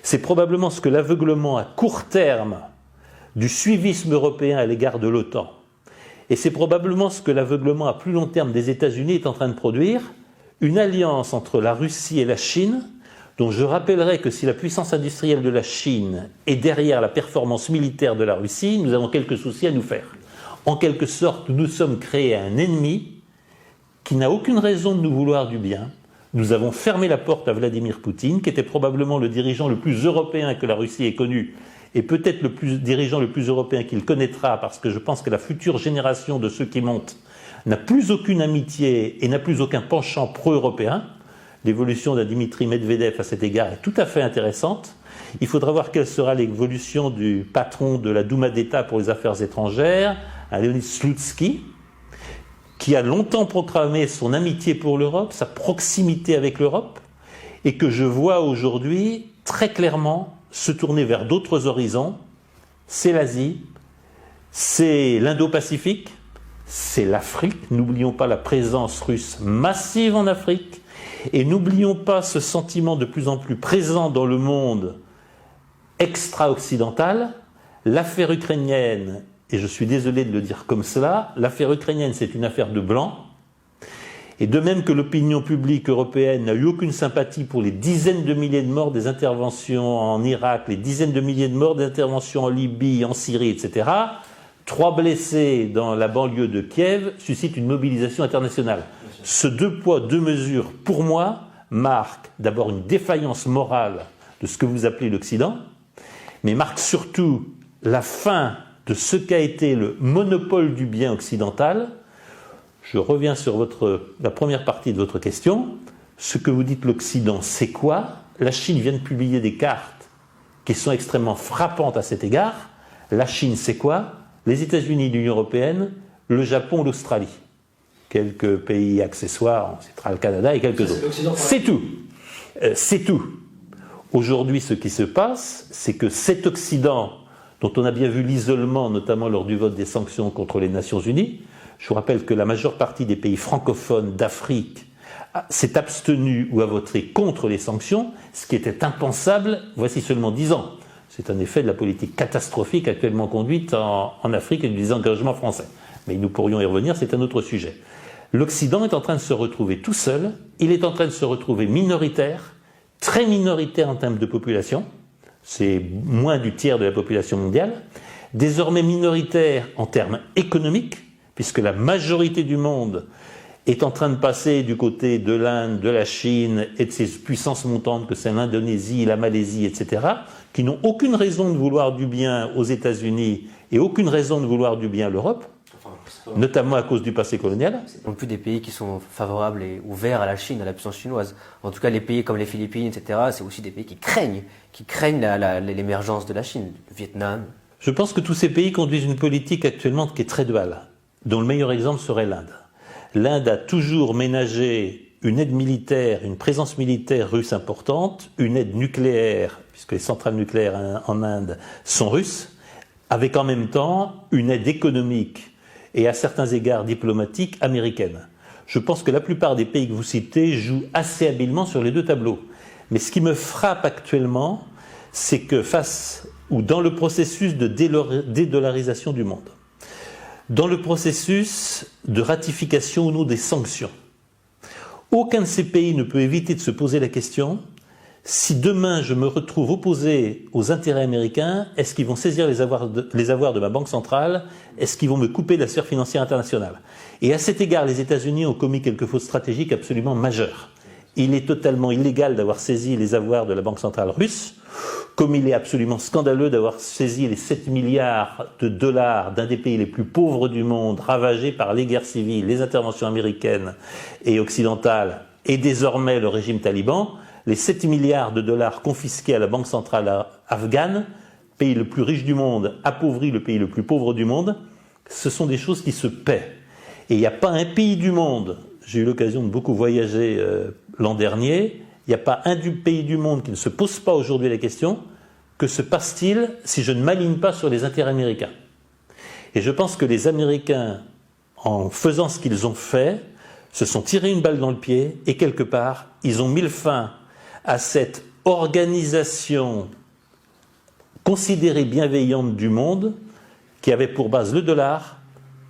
C'est probablement ce que l'aveuglement à court terme du suivisme européen à l'égard de l'OTAN, et c'est probablement ce que l'aveuglement à plus long terme des États-Unis est en train de produire, une alliance entre la Russie et la Chine, dont je rappellerai que si la puissance industrielle de la Chine est derrière la performance militaire de la Russie, nous avons quelques soucis à nous faire. En quelque sorte, nous sommes créés un ennemi qui n'a aucune raison de nous vouloir du bien. Nous avons fermé la porte à Vladimir Poutine, qui était probablement le dirigeant le plus européen que la Russie ait connu, et peut-être le dirigeant le plus européen qu'il connaîtra, parce que je pense que la future génération de ceux qui montent n'a plus aucune amitié et n'a plus aucun penchant pro-européen. L'évolution d'un Dimitri Medvedev à cet égard est tout à fait intéressante. Il faudra voir quelle sera l'évolution du patron de la Douma d'État pour les affaires étrangères, Leonid Slutsky, qui a longtemps proclamé son amitié pour l'Europe, sa proximité avec l'Europe, et que je vois aujourd'hui très clairement se tourner vers d'autres horizons. C'est l'Asie, c'est l'Indo-Pacifique, c'est l'Afrique. N'oublions pas la présence russe massive en Afrique, et n'oublions pas ce sentiment de plus en plus présent dans le monde extra-occidental. L'affaire ukrainienne, et je suis désolé de le dire comme cela, l'affaire ukrainienne c'est une affaire de blancs, et de même que l'opinion publique européenne n'a eu aucune sympathie pour les dizaines de milliers de morts des interventions en Irak, les dizaines de milliers de morts des interventions en Libye, en Syrie, etc., 3 blessés dans la banlieue de Kiev suscitent une mobilisation internationale. Ce 2 poids, 2 mesures, pour moi, marque d'abord une défaillance morale de ce que vous appelez l'Occident, mais marque surtout la fin de ce qu'a été le monopole du bien occidental. Je reviens sur la première partie de votre question. Ce que vous dites l'Occident, c'est quoi? La Chine vient de publier des cartes qui sont extrêmement frappantes à cet égard. La Chine, c'est quoi? Les États-Unis, l'Union européenne, le Japon, l'Australie. Quelques pays accessoires, on citera le Canada et quelques autres. C'est tout. C'est tout. Aujourd'hui, ce qui se passe, c'est que cet Occident, dont on a bien vu l'isolement, notamment lors du vote des sanctions contre les Nations Unies, je vous rappelle que la majeure partie des pays francophones d'Afrique s'est abstenue ou a voté contre les sanctions, ce qui était impensable voici seulement 10 ans. C'est un effet de la politique catastrophique actuellement conduite en Afrique et du désengagement français. Mais nous pourrions y revenir, c'est un autre sujet. L'Occident est en train de se retrouver tout seul, il est en train de se retrouver minoritaire, très minoritaire en termes de population, c'est moins du tiers de la population mondiale, désormais minoritaire en termes économiques, puisque la majorité du monde est en train de passer du côté de l'Inde, de la Chine et de ces puissances montantes que c'est l'Indonésie, la Malaisie, etc., qui n'ont aucune raison de vouloir du bien aux États-Unis et aucune raison de vouloir du bien à l'Europe, notamment à cause du passé colonial. Ce non plus des pays qui sont favorables et ouverts à la Chine, à la puissance chinoise. En tout cas, les pays comme les Philippines, etc., c'est aussi des pays qui craignent l'émergence de la Chine, le Vietnam. Je pense que tous ces pays conduisent une politique actuellement qui est très duale, dont le meilleur exemple serait l'Inde. L'Inde a toujours ménagé une aide militaire, une présence militaire russe importante, une aide nucléaire, puisque les centrales nucléaires en Inde sont russes, avec en même temps une aide économique et à certains égards diplomatique américaine. Je pense que la plupart des pays que vous citez jouent assez habilement sur les 2 tableaux. Mais ce qui me frappe actuellement, c'est que face ou dans le processus de dédollarisation du monde, dans le processus de ratification ou non des sanctions, aucun de ces pays ne peut éviter de se poser la question: si demain je me retrouve opposé aux intérêts américains, est-ce qu'ils vont saisir les avoirs de ma banque centrale? Est-ce qu'ils vont me couper de la sphère financière internationale? Et à cet égard, les États-Unis ont commis quelques fautes stratégiques absolument majeures. Il est totalement illégal d'avoir saisi les avoirs de la banque centrale russe, comme il est absolument scandaleux d'avoir saisi les 7 milliards de dollars d'un des pays les plus pauvres du monde, ravagés par les guerres civiles, les interventions américaines et occidentales, et désormais le régime taliban. Les 7 milliards de dollars confisqués à la banque centrale afghane, pays le plus riche du monde, appauvrit le pays le plus pauvre du monde, ce sont des choses qui se paient. Et il n'y a pas un pays du monde, j'ai eu l'occasion de beaucoup voyager l'an dernier, il n'y a pas un pays du monde qui ne se pose pas aujourd'hui la question: que se passe-t-il si je ne m'aligne pas sur les intérêts américains? Et je pense que les Américains, en faisant ce qu'ils ont fait, se sont tirés une balle dans le pied et quelque part, ils ont mis le fin à cette organisation considérée bienveillante du monde qui avait pour base le dollar,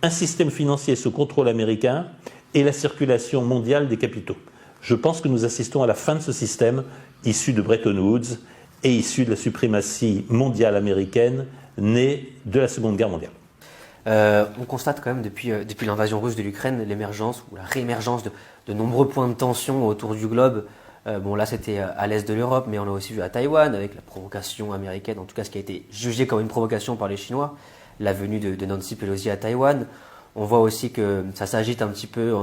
un système financier sous contrôle américain et la circulation mondiale des capitaux. Je pense que nous assistons à la fin de ce système issu de Bretton Woods et issu de la suprématie mondiale américaine née de la Seconde Guerre mondiale. On constate quand même depuis l'invasion russe de l'Ukraine l'émergence ou la réémergence de nombreux points de tension autour du globe. Bon, là c'était à l'est de l'Europe, mais on l'a aussi vu à Taïwan avec la provocation américaine, en tout cas ce qui a été jugé comme une provocation par les Chinois, la venue de Nancy Pelosi à Taïwan. On voit aussi que ça s'agite un petit peu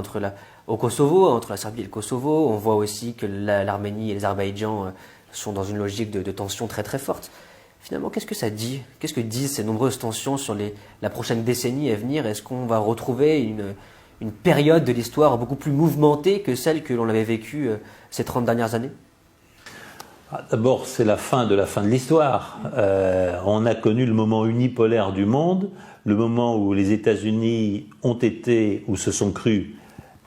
au Kosovo, entre la Serbie et le Kosovo. On voit aussi que l'Arménie et l'Azerbaïdjan sont dans une logique de tension très très forte. Finalement, qu'est-ce que ça dit? Qu'est-ce que disent ces nombreuses tensions sur la prochaine décennie à venir? Est-ce qu'on va retrouver une période de l'histoire beaucoup plus mouvementée que celle que l'on avait vécue ces 30 dernières années? D'abord, c'est la fin de l'histoire. On a connu le moment unipolaire du monde, le moment où les États-Unis ont été, ou se sont crus,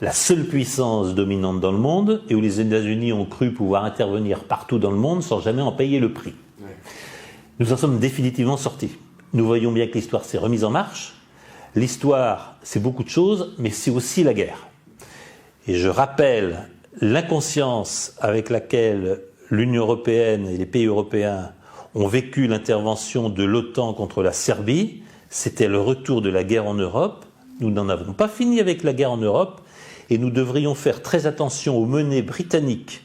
la seule puissance dominante dans le monde, et où les États-Unis ont cru pouvoir intervenir partout dans le monde sans jamais en payer le prix. Ouais. Nous en sommes définitivement sortis. Nous voyons bien que l'histoire s'est remise en marche. L'histoire, c'est beaucoup de choses, mais c'est aussi la guerre. Et je rappelle l'inconscience avec laquelle l'Union européenne et les pays européens ont vécu l'intervention de l'OTAN contre la Serbie. C'était le retour de la guerre en Europe. Nous n'en avons pas fini avec la guerre en Europe et nous devrions faire très attention aux menées britanniques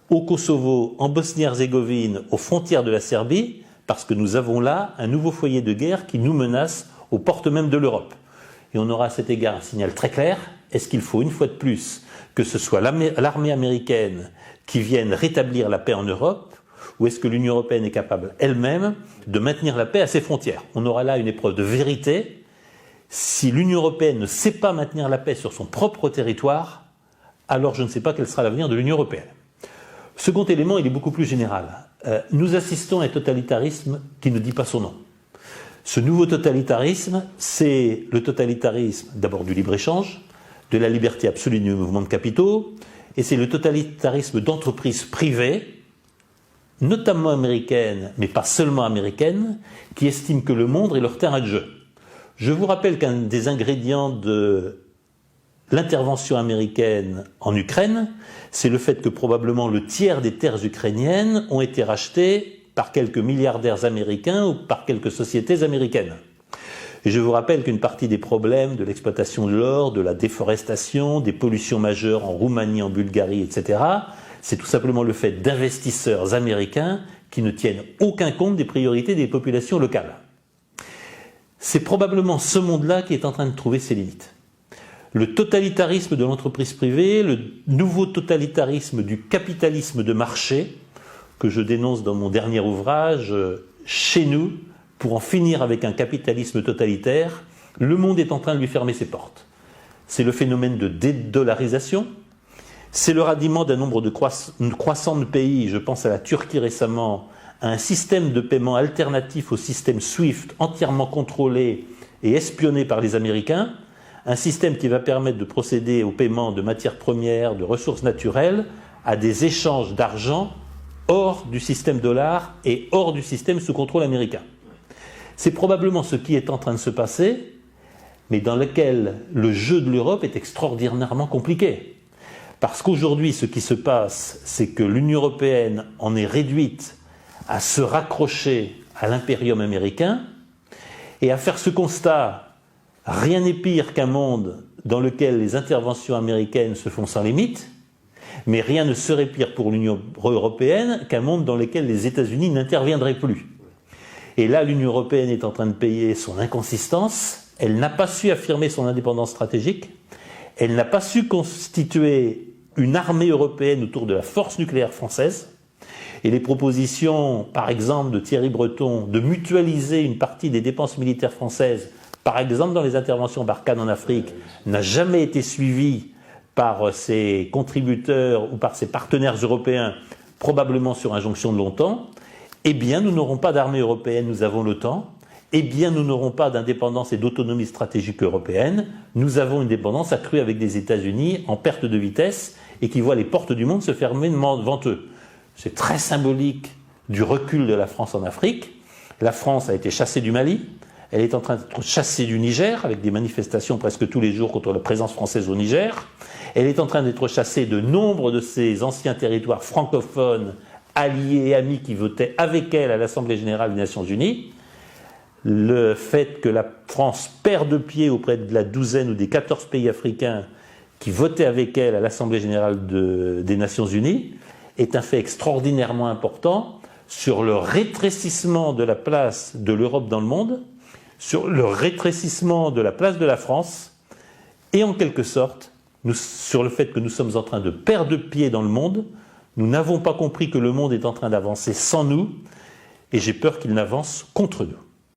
au Kosovo, en Bosnie-Herzégovine, aux frontières de la Serbie, parce que nous avons là un nouveau foyer de guerre qui nous menace aux portes même de l'Europe. Et on aura à cet égard un signal très clair. Est-ce qu'il faut une fois de plus que ce soit l'armée américaine qui vienne rétablir la paix en Europe, ou est-ce que l'Union européenne est capable elle-même de maintenir la paix à ses frontières? On aura là une épreuve de vérité. Si l'Union européenne ne sait pas maintenir la paix sur son propre territoire, alors je ne sais pas quel sera l'avenir de l'Union européenne. Second élément, il est beaucoup plus général. Nous assistons à un totalitarisme qui ne dit pas son nom. Ce nouveau totalitarisme, c'est le totalitarisme d'abord du libre-échange, de la liberté absolue du mouvement de capitaux, et c'est le totalitarisme d'entreprises privées, notamment américaines, mais pas seulement américaines, qui estiment que le monde est leur terrain de jeu. Je vous rappelle qu'un des ingrédients de l'intervention américaine en Ukraine, c'est le fait que probablement le tiers des terres ukrainiennes ont été rachetées par quelques milliardaires américains ou par quelques sociétés américaines. Et je vous rappelle qu'une partie des problèmes de l'exploitation de l'or, de la déforestation, des pollutions majeures en Roumanie, en Bulgarie, etc., c'est tout simplement le fait d'investisseurs américains qui ne tiennent aucun compte des priorités des populations locales. C'est probablement ce monde-là qui est en train de trouver ses limites. Le totalitarisme de l'entreprise privée, le nouveau totalitarisme du capitalisme de marché, que je dénonce dans mon dernier ouvrage, chez nous, pour en finir avec un capitalisme totalitaire, le monde est en train de lui fermer ses portes. C'est le phénomène de dédollarisation, c'est le ralliement d'un nombre croissant de pays, je pense à la Turquie récemment, à un système de paiement alternatif au système SWIFT, entièrement contrôlé et espionné par les Américains, un système qui va permettre de procéder au paiement de matières premières, de ressources naturelles, à des échanges d'argent hors du système dollar et hors du système sous contrôle américain. C'est probablement ce qui est en train de se passer, mais dans lequel le jeu de l'Europe est extraordinairement compliqué. Parce qu'aujourd'hui, ce qui se passe, c'est que l'Union européenne en est réduite à se raccrocher à l'impérium américain et à faire ce constat: rien n'est pire qu'un monde dans lequel les interventions américaines se font sans limite, mais rien ne serait pire pour l'Union européenne qu'un monde dans lequel les États-Unis n'interviendraient plus. Et là, l'Union européenne est en train de payer son inconsistance. Elle n'a pas su affirmer son indépendance stratégique. Elle n'a pas su constituer une armée européenne autour de la force nucléaire française. Et les propositions, par exemple, de Thierry Breton, de mutualiser une partie des dépenses militaires françaises, par exemple dans les interventions Barkhane en Afrique, n'a jamais été suivie par ses contributeurs ou par ses partenaires européens, probablement sur injonction de l'OTAN. Eh bien, nous n'aurons pas d'armée européenne, nous avons l'OTAN. Eh bien, nous n'aurons pas d'indépendance et d'autonomie stratégique européenne. Nous avons une dépendance accrue avec des États-Unis en perte de vitesse et qui voient les portes du monde se fermer devant eux. c'est très symbolique du recul de la France en Afrique. La France a été chassée du Mali, elle est en train d'être chassée du Niger, avec des manifestations presque tous les jours contre la présence française au Niger. Elle est en train d'être chassée de nombre de ses anciens territoires francophones, alliés et amis qui votaient avec elle à l'Assemblée générale des Nations unies. Le fait que la France perde pied auprès de la douzaine ou des 14 pays africains qui votaient avec elle à l'Assemblée générale des Nations unies est un fait extraordinairement important sur le rétrécissement de la place de l'Europe dans le monde, sur le rétrécissement de la place de la France, et en quelque sorte, sur le fait que nous sommes en train de perdre pied dans le monde. Nous n'avons pas compris que le monde est en train d'avancer sans nous, et j'ai peur qu'il n'avance contre nous.